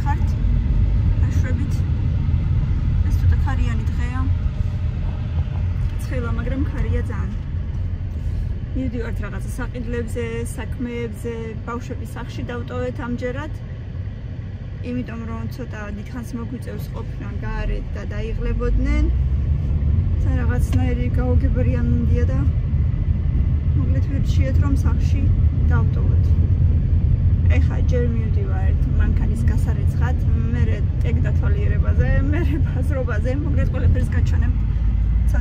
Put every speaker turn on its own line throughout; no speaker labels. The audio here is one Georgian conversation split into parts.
მივიხართ. აშვებით. ეს ცოტა ქარიანი დღეა. ცხელა, მაგრამ ქარია ძალიან. მივდივართ რაღაცა საყიდლებზე, საქმეებზე, ბავშვების სახლში დავტოვეთ ამჯერად. იმიტომ რომ ცოტა დიდხანს მოგვიწევს ყოფნა გარეთ და დაიღლებოდნენ. და რაღაცნაირი გაუგებრია მინდია და მოკლედ ვირჩიეთ რომ სახლში დავტოვოთ. ეხლა ჯერ მივდივართ მანქანის გასარეცხად, მერე ტექდათვალიერებაზე, მერე ბაზრობაზე, მოკლედ ყველაფერს გაჩვენებ.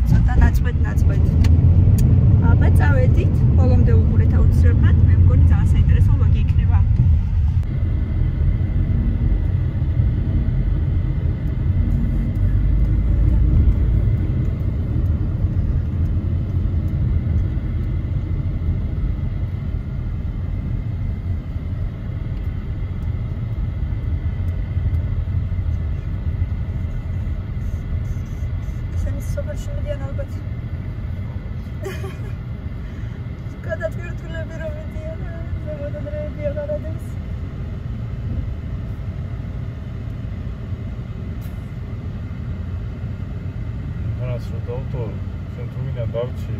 ცოტა ნაწყვეტ. აბა წავედით, ბოლომდე უყურეთ აუცილებლად, მე მგონი ძალიან საინტერესო ვლოგი იქნება. სოფელში მიდიან ალბათ. გადატვირთულები რომ მიდიან, ზემოდადრეები აღარ ადეს.
რას რო დავტო, შენ თუ მინდა დავჩი.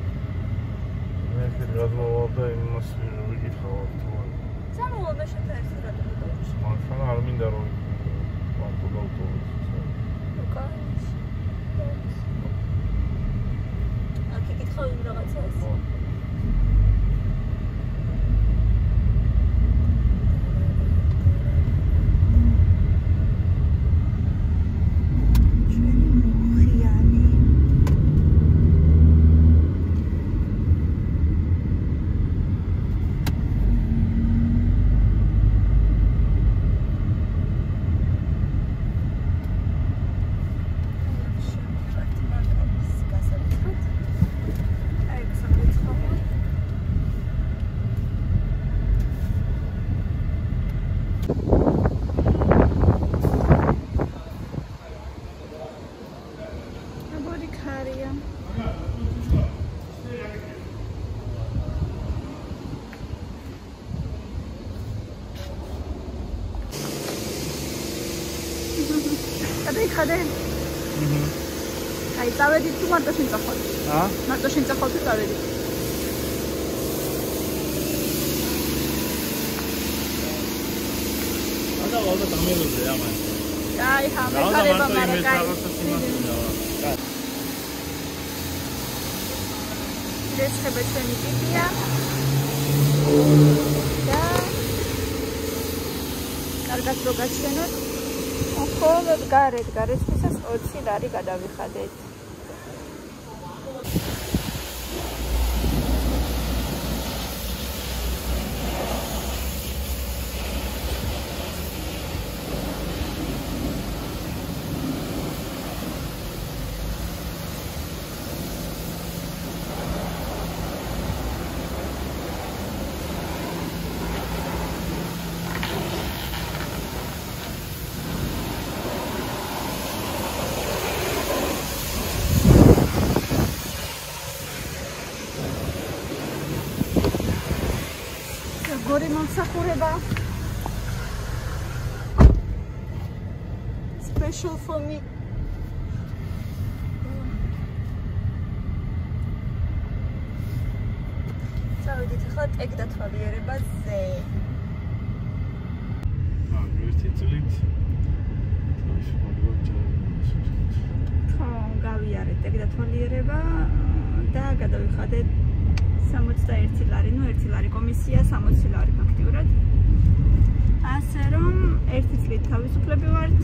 მე ეს გადმოვალ და იმას ვიგიხავ თუ.
სამოვალ მე შენ ერთად დავტოვე.
მაგრამ არ მინდა რომ დავტო.
ხავი რაღაცას. ხადე? აი, წავედით თუ მარტო შენ წახვალ? მარტო შენ წახვალ თუ წავედით?
და დამელოზე ამან.
აი, ხა, მე ხარება მარა კაი. ეს ხება ჩვენი ტიპია. და კარგად რო გაჩვენოთ. ხოლოდ გარეთისას 20 ლარი გადავიხადეთ. გორი მომსახურება. Special for me. წავედით ახლა ტექდათვალიერებაზე.
ერთი წლით.
ხო, გავიარეთ ტექდათვალიერება და გადავიხადეთ 61 ლარი, ну 1 ლარი კომისია, 60 ლარი ფაქტიურად. ასე რომ 1 წლით თავისუფლები ვართ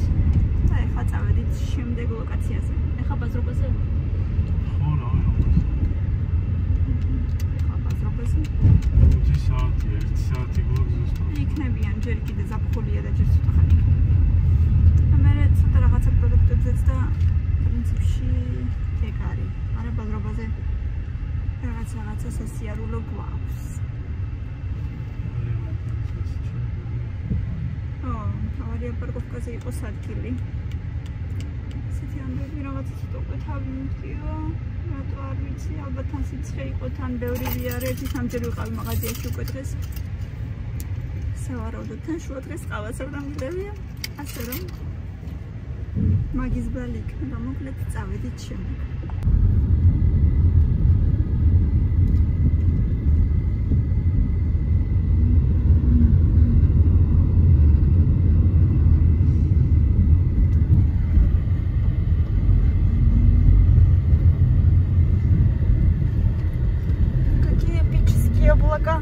და ეხლა წავედით შემდეგ ლოკაციაზე. ეხლა ბაზრობაზე.
ხო, რა.
ეხლა ბაზრობაზე.
5 საათი, 1 საათი გულზუსტად.
იქნებიან ჯერ კიდე ზაფხულია და ჯერ ცოტა ხანი. მე ცოტა რაღაცა პროდუქტებზეც და პრინციპში ეგ არის. არა ბაზრობაზე. რაღაცა სასიარულო გვაქვს. ავარია პარკოვკაზე იყოს ადგილი. ესეთი ამბები რაღაცა ცოტა უკეთავი მიდიო. რატო არ ვიცი, ალბათ თან სიცხე იყო, თან ბევრი ვიარეთ, სამჯერ ვიყავი მაღაზიაში უკვე დღეს. სავარაუდოდ თან შუა დღეს ყავასევრამგლებია. ასე რომ მაგის ბრალი იქნება, მოკლედ წავედით შემდეგ. Облака.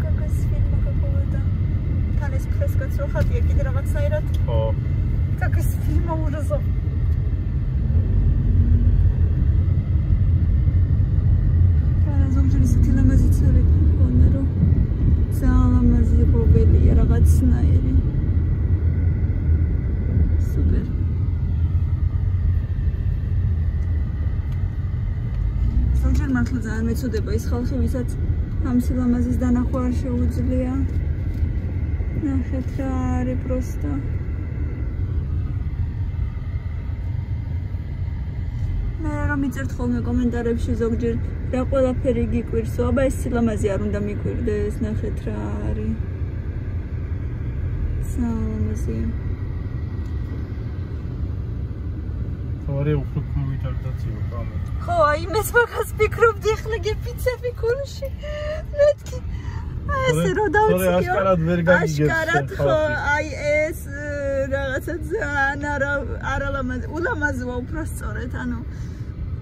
Какой светло какого-то. Там есть фреска цухат, я кидала цайрат.
О.
Как из фильма ужасов. Зараз уже сетила мазицали фонеро. Цала мази пробели я рагацнаери. Супер. Ზოგჯერ მართლა ძალიან მეწოდება ის ხალხი, ვისაც ამ სილამაზის დანახვა არ შეუძლია. ნახეთ რა არის პროსტა. მე რომ მიწერთ ხოლმე კომენტარებში ზოგჯერ რა ყველაფერი გიკვირსო, აბა ეს სილამაზი არ უნდა მიკვირდეს, ნახეთ რა არის. სილამაზი.
ორი უფრო კომენტარდაციო კამე.
ხო, აი მეც მაგას ფიქრობდი, ახლა გეფიცები ქულში. მეთქი. ესე რო დავწიო.
ორი აშკარად ვერ გაგიგებს.
აშკარად ხო, აი ეს რაღაცა ძალიან ულამაზოა უფრო სწორედ, ანუ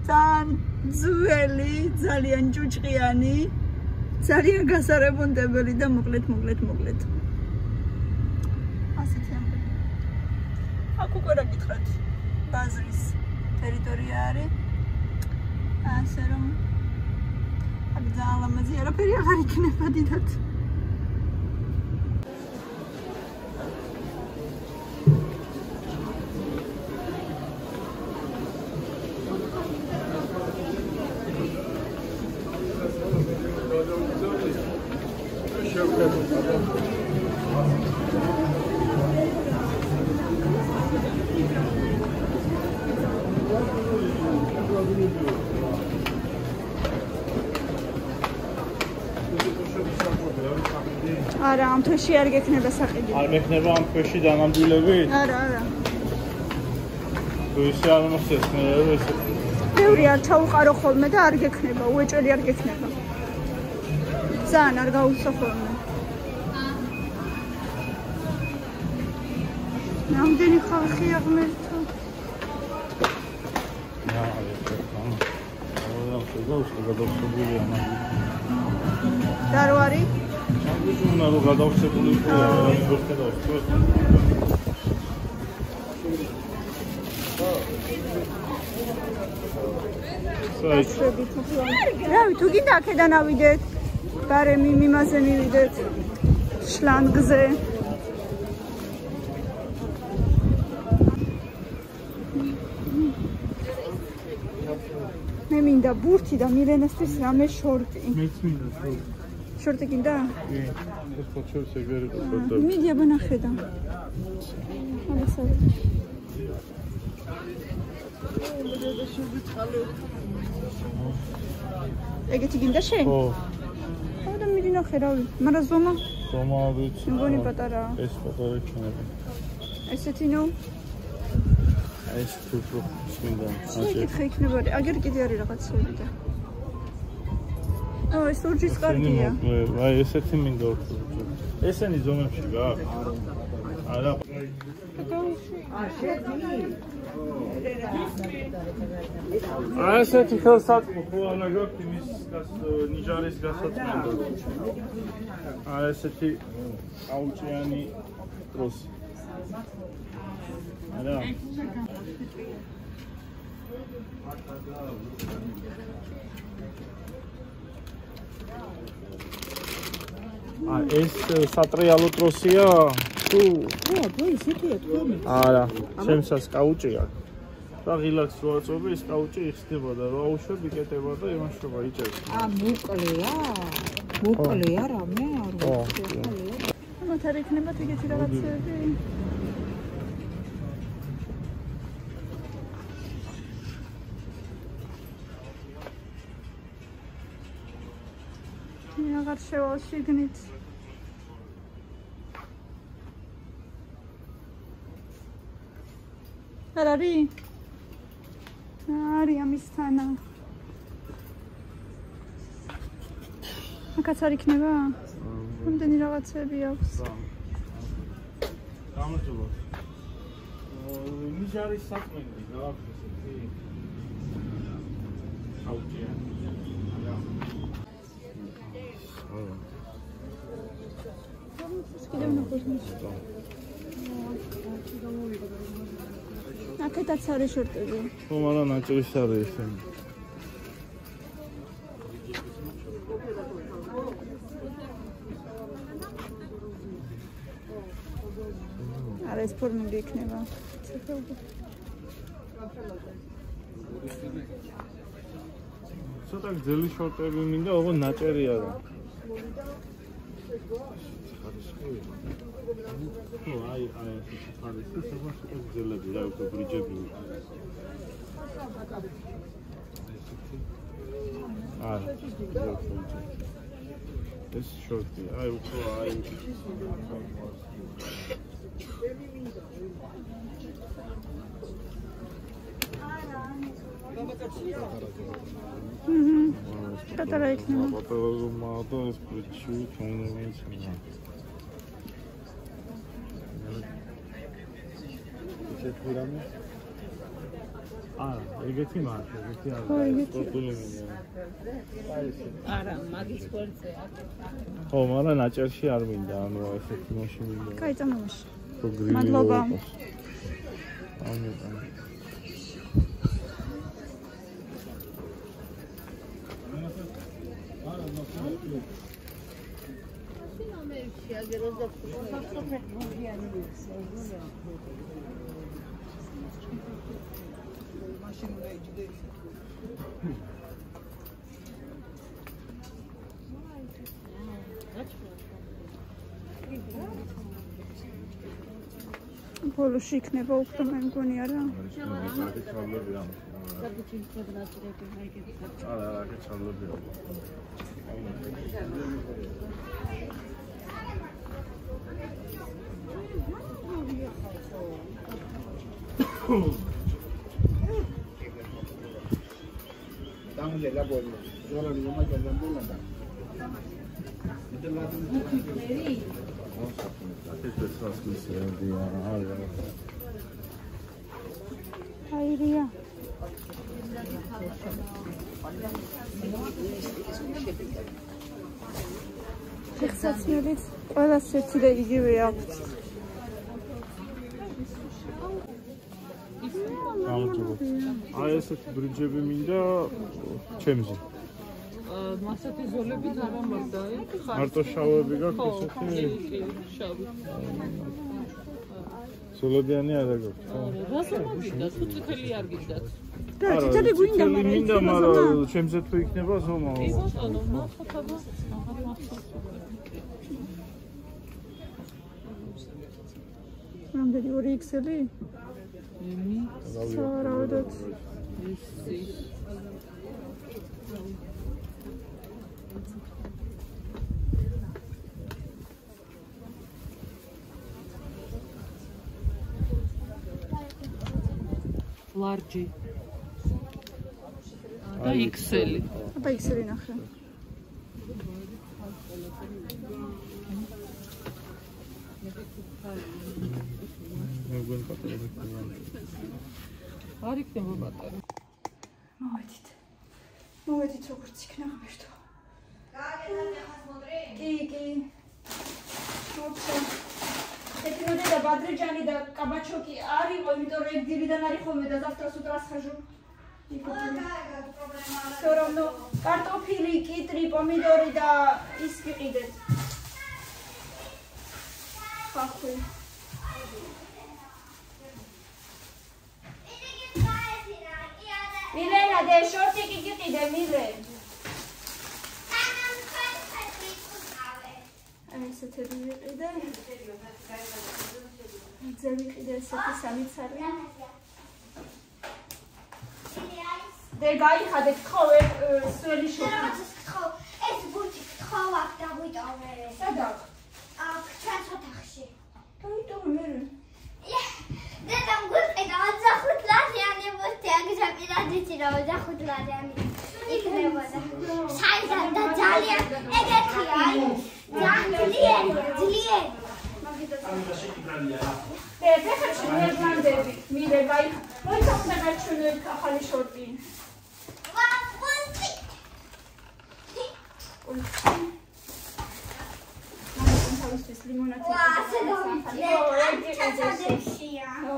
ძალიან ძველი, ძალიან ჭუჭყიანი, ძალიან გასარებუნდებელი და მოკლედ. ასეთი ამბები. აქ უკვე რა გითხრათ? ბაზრის ტერიტორია არის. ასე რომ აქ ძალიან ლამაზი არაფერი აღარ იქნება დიდად. არა, ამ თვეში არ გექნება საყიდი.
არ მექნება ამ თვეში დანამდვილები?
არა.
თუ ისე არ მოსწესნე, ესე.
ბევრი არ ჩაუყარო ხოლმე და არ გექნება, უეჭველი არ გექნება. ძალიან არ გაუსო ხოლმე. რამდენი ხალხია ღმერთო. და რო არის?
უნდა რომ გადავშებული იყო გორკედავს.
რავი, თუ გინდა აქედან ავიდეთ, გარემ იმაზე მივიდეთ, შლანგზე. მე მინდა ბურთი და მილენასთვის რამე შორტი.
მეც მინდა შორტი.
შორტი გინდა?
კი, ეს ფოჩოს ეგრე ყოდა.
მიდი აბა ნახედა. ამასად. ეგეთი გინდა შენ?
ხო.
აბა და მიდი ნახე რავი, მაგრამ ზომა?
ზომა ვიცი.
მგონი პატარაა.
ეს პატარა იქნება.
ესეთი ნუ?
ეს თუ მინდა.
შეკითხე იქნება, აგერ კიდე არის რაღაცები და. ეს სურჯის კარგია.
აი ესეთი მინდა უფრო. ესენი ზომებში გააქვს? არა. ასეთი ხელსაწყო ხო არა გაქვს იმის ნიჟარის გასაწმენდო. ესეთი აუჭიანი პროსი. არა. ეს სატრიალო ტროსია? თუ?
ხო, ისეთია თქვენი.
არა, შემსას კაუჭია. და ღილაკს რო აწვევი, ეს კაუჭი იხსნება და რო აუშვებ, იკეტება და იმაშობა იჭერს.
მოკლეა? მოკლეა რამე არ ვიცი.
მათ არ იქნებათ ეგეთი რაღაცები? აღარ შევალ შიგნით. არ არის? არის ამის თანა. მაგაც არ იქნება? რამდენი რაღაცები აქვს?
გამარჯობა. ნიჟარის საქმეები გააქვს ესეთი. აუჯია.
კიდევ ნახოს. აქეთაც არის შორტები.
ხო, მაგრამ ნაჭრის არის ესენი.
არა ეს ფორმული იქნება.
ცოტა გძელი შორტები მინდა, ოღონდ ნაჭერი არა. ხო, აი ეს არის ცოტა გძელები, რა უკვე ბრიჯები. არა, ეს შორტი, აი უფრო აი
პატარა იქნება.
პატარა მოდა ეს ბრიჯი თუნდაც. ესეთი რამე? არა, ეგეთი მარკა, ეგეთი არა. სპორტული მინდა.
არა, მაგის ხორცე აქ.
ხო, მაგრამ ნაჭერში არ მინდა, ანუ ესეთი მაშინ მინდა.
კაი, წამომაში.
მადლობა.
მადლობა.
ამიტომ.
ბოლოში იქნება უფრო მე მგონი არა?
არა, აქ ჩავლები.
Dámosle la vuelta. Yo la digo más que andando la da.
აირია. ფეხსაცმელიც ყველას ერთი და იგივე აქვს.
აი ესეთი ბრიჯები მინდა ჩემზე.
მასეთი ზოლებით არა მორდა,
მარტო შავები გაქვს ესეთი?
შავი.
სულობიანი არა გაქვს, ხო?
რასო მოგიდა, თუ წითელი არ გიდათ.
და ციტები გვინდა,
მაგრამ ჩემზე თუ იქნება ზომა.
კი ბატონო, ნახოთ აბა. აღარ მახსოვს.
რამდენი 2XL-ი? სავარაუდოდ.
Large. და XL.
აბა XL-ი ნახე.
მეგონა პატარა იქნება.
არ იქნება პატარა.
მოვედით როგორც იქნა ღმერთო. კი. ეთნოდე და ბადრიჯანი და კაბაჩოკი არ იყო, იმიტომ რომ ეგ დილიდან არის ხოლმე და завтра с утра схожу. Всё равно картофили, китри, помидоры და ის ვიყიდეთ. ხახუი. მილენა და შორტი კი გიყიდე მილე. ესეთები ვიყიდე. ძე ვიყიდე ესეთი სამიცარი. და გაიხადეთ ხო სველი შორტი.
ეს ბუჩი ხო აქ დავიტოვე.
სად აქვს?
აქ ჩვენს ოთახში.
დავიტოვე მე.
დედამ გვიყიდა 25 მოვიძრაო და 5 ლარიანი იქნებოდა. საიდან და ძალიან ეგეთია, აი, ძალიან ძლიერი.
ფეხებში მერმანდები, მირება იქ. მოიცავდა გაჩვენე ახალი შორტი. თავისთვის ლიმონადი.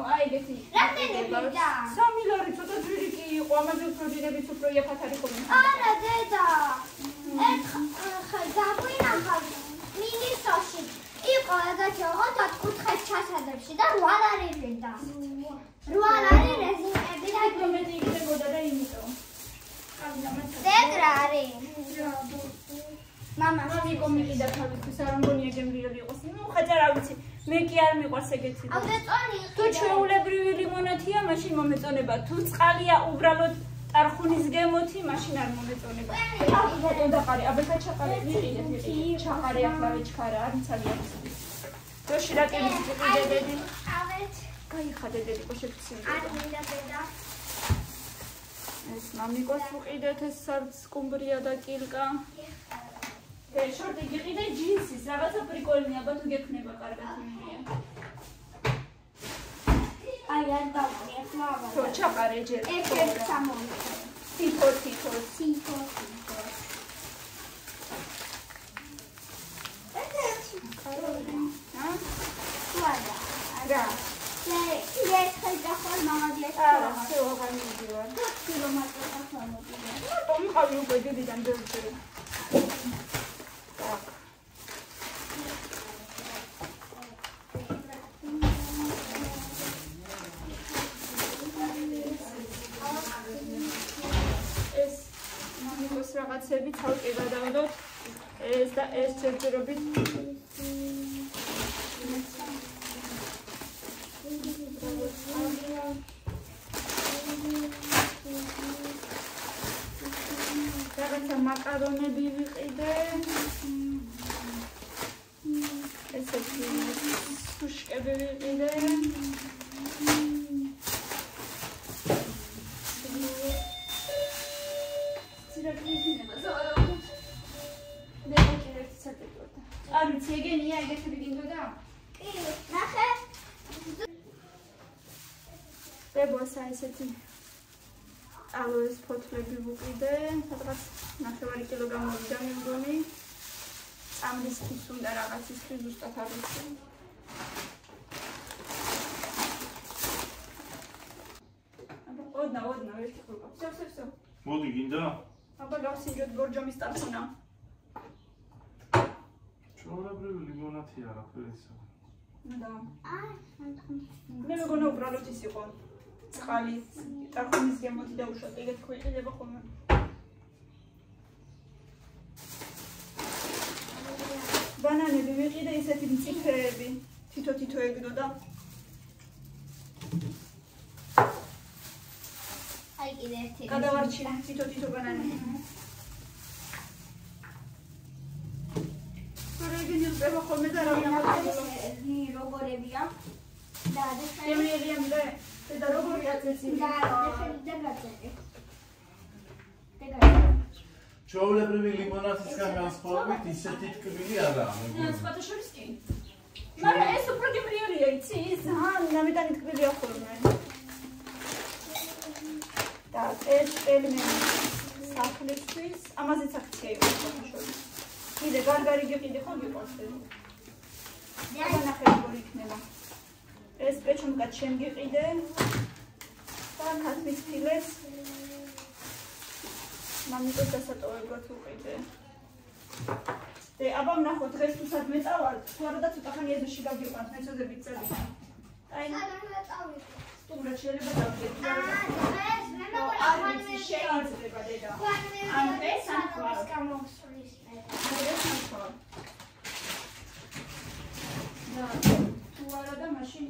აი ეგეთი.
რამდენია?
3 ლარი ცოტა ძვირი კი იყო, ამაზე უფრო ძირებით უფრო იაფად არის ხოლმე.
არა დედა. დაგვინახავ მინისოში. იყო ეგეთი ოთხ კუთხეს ჩასადებში და 8 ლარი ლიდა. 8 ლარი რეზინები და
მეტი იქნებოდა და იმიტომ.
დედრა არის. მამა
მამიკო მიყიდა თავისთვის არ მგონია გემრიელი იყოს. ნუ ხაჭა რა ვიცი, მე კი არ მიყვარს ეგეთი. თუ ჩვეულებრივი ლიმონათია, მაშინ მომეწონება. თუ წყალია უბრალოდ ტარხუნის გემოთი, მაშინ არ მომეწონება. ახლა ბატონ დაყარი, აბეთა ჩაყარე, ვიყიდეთ. ჩაყარე ახლა ვეჩქარა, არ მიცალი აქვს. როში რაკების ვიყიდები.
ავეთ.
გაიხადე დედიკო შეფცინდა.
არ მინდა დედა.
ეს მამიკოს ვიყიდეთ, ეს სკუმბრია და კილკა. შორტი გიყიდე ჯინსის, რაღაცა პრიკოლნია, აბა თუ გექნება კარგად იმია.
აი არ დავყრი ახლა აბა.
ხო, ჩაყარე ჯერ.
ერთ სამოვიდა.
თითო. რა?
ეს ხალხი მამადიას.
არა, всё, აღარ მიდივარ.
კილომეტრს ახლა მოდიდა.
მომიყავი უკვე დიდიდან ბევრი. так. ეს მამიკოს რაღაცები ცალკე გადავდოთ. ეს და ეს ჯერჯერობით რაღაცა მაკარონები ვიყიდე. ესეთი სუშკები ვიყიდე. არ ვიცი, ეგენია, ეგეთები გინდოდა?
კი, ნახე.
ბებოსა ესეთი ალოეს ფოთლები ვუყიდე, სადღაც 9 კილოგრამოვიდა მე მგონი. წამლისთვის უნდა რაღაცისთვის ზუსტად არ ვიცი. აბა, ოდნა, ერთი ხურკა. всё.
მოდი გინდა?
აბა გავსინჯოთ ბორჯომის ტარხუნა.
ჩვეულებრივი ლიმონათია არაფერისა.
და
აი,
მე მეგონა უბრალოდ ის იყო. წყალი, ტარხუნის გემოთი და უშოთ, ეგეთ ქვიყიდება ხოლმე. ბანანები ვიყიდე ისეთი მწიფეები, თითო ეგდოდა.
აი კიდე ერთი.
გადავარჩინე თითო ბანანი. ეგენი უწება ხოლმე და რავი ამაყობლო.
როგორებია? და
გემრიელია მე. და როგორია წესი?
და გაწევი.
ჩვეულებრივი ლიმონათისგან განსხვავებით ისეთი ტკბილი არაა.
სხვათა შორის კი. მაგრამ ეს უფრო გემრიელია, იცი? ის ნამეტანი ტკბილია ხოლმე. და ეს ელემენტი საფლისთვის, ამაზეც აქცია იყო სხვათა შორის. კიდე გარგარი გიყიდე ხო გიყვარს ეს? აბა ნახე როგორ იქნება. ეს პეჩონკა ჩემ გიყიდე. და ქათმის ფილეს. მამიკოს დასატოვებლად ვუყიდე. აბა ვნახოთ დღეს თუ სად მეწავარ, თუ არა და ცოტა ხანი ეზოში გავიყვანთ, მეცოდებით წელი. აი, სტუმრად შეიძლება დავიდეთ.
დღეს მე
მეგონა შეიძლება დედა. ან ეს ან ხვალ.
გამოსulis მე.
ეს ან ხვალ. და თუ არა და მაშინ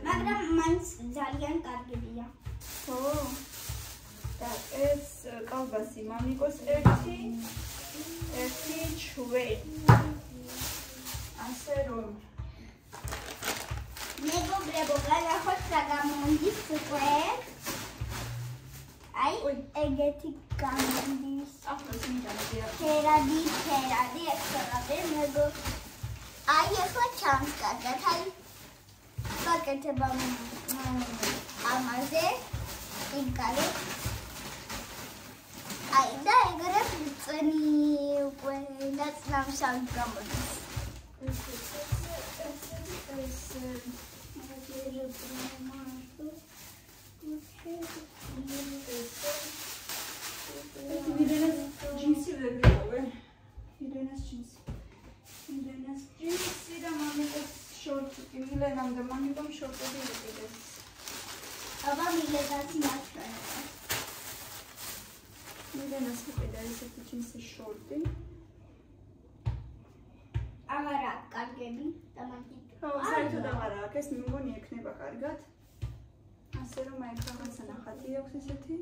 მაგრამ მაინც ძალიან კარგია.
ხო. და ეს კალბასი მამიკოს ერთი ერთი ჩვენი. ასე რომ
მეგობრებო, განახოთ რა გამონდის უკვე. აი, ეგეთი გამონდის.
ახლა სიმიდანია.
ფერადი, ექსტრადი მეგო. აი, ახლა ჩანს კარგად. აი, გაკეთება ამაზე. იქალე. აი, და ეგრე წენი უკვე ნაცნამშავი გამოდის.
მილენას ჯინსი ვერ ვიყავე. მილენას ჯინსი და მამიკოს შორტი. მილენამ და მამიკომ შორტები იყიდეს.
აბა მილენას მართლა.
მილენას იყიდა ესეთი ჯინსი შორტი.
აღარ აქვს კარგები და მაგით.
ხო, საერთოდ აღარ აქვს. ეს მგონი ექნება კარგად. ასე რომ აი რაღაცა ნახატი აქვს ესეთი.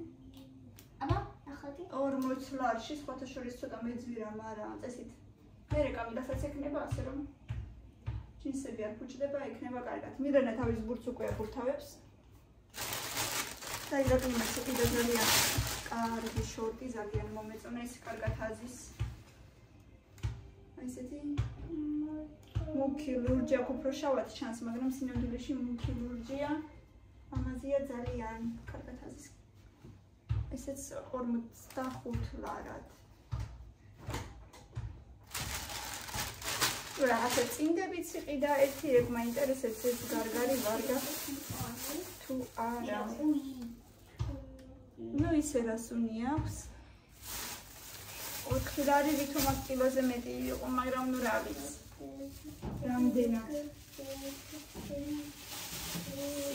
აბა, ნახატი.
40 ლარში, სხვათა შორის ცოტა მეძვირა, მაგრამ წესით. მერე კამილასაც ექნება, ასე რომ ჯინსები არ ფუჭდება, ექნება კარგად. მილენა თავის ბურთს უკვე აფურთავებს. და ირაკლიმაც იყიდა ძალიან კარგი შორტი, ძალიან მომეწონა, ის კარგად აზის. აი ესეთი მუქი ლურჯი აქვს, უფრო შავად ჩანს, მაგრამ სინამდვილეში მუქი ლურჯია. ამაზეა ძალიან კარგად აზის. ესეც 45 ლარად. რაღაცა წინდებიც იყიდა, ერთი ეგ მაინტერესებს ეს გარგარი ვარგა თუ არა. ნუ ისე რას უნი აქვს. 4 ლარი ვითომ აქ კილოზე მეტი იყო, მაგრამ ნუ რა ვიცი. რამდენად.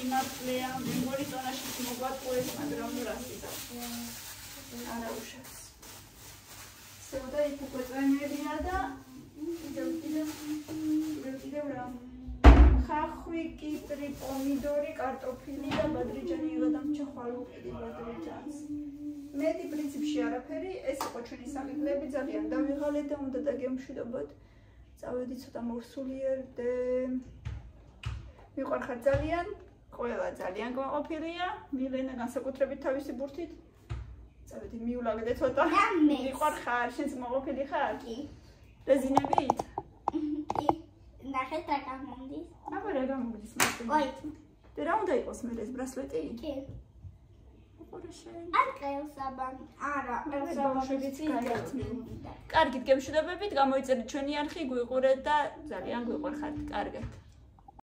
იმართლია, მეგორი ტონაში მოგვატყუეს, მაგრამ ნუ რას იცავს. არა უშავს. სევდა იქ უკვე წვენებია და კიდევ რა. ხახვი, კიტრი, პომიდორი, კარტოფილი და ბადრიჯანი იღადამჩა ხვალ უყიდი ბადრიჯანს. მეტი პრინციპში არაფერი, ეს იყო ჩვენი სამიგლები, ძალიან დავიღალეთ და უნდა დაგემშვიდობოთ. წავედი ცოტა მოვსულიერდე. მიყვარხარ ძალიან, ყველა ძალიან გვაყოფილია. მილენა განსაკუთრებით თავისი ბურთით. წავედი მიულაგდე ცოტა. მიყვარხარ, შენც მოყოფილი ხარ?
კი.
რეზინებით?
კი. ნახეთ რა გამონდის.
აბა რა გამოდის მასე?
ოი.
და რა უნდა იყოს მე ეს ბრასლეტი?
კი.
ოღონდ შენ.
არ ყელსაბან. არა,
ბავშვებიც გაერთნენ. კარგით გემშვიდობებით, გამოიწერეთ ჩვენი არხი, გვიყურეთ და ძალიან გვიყვარხართ. კარგად.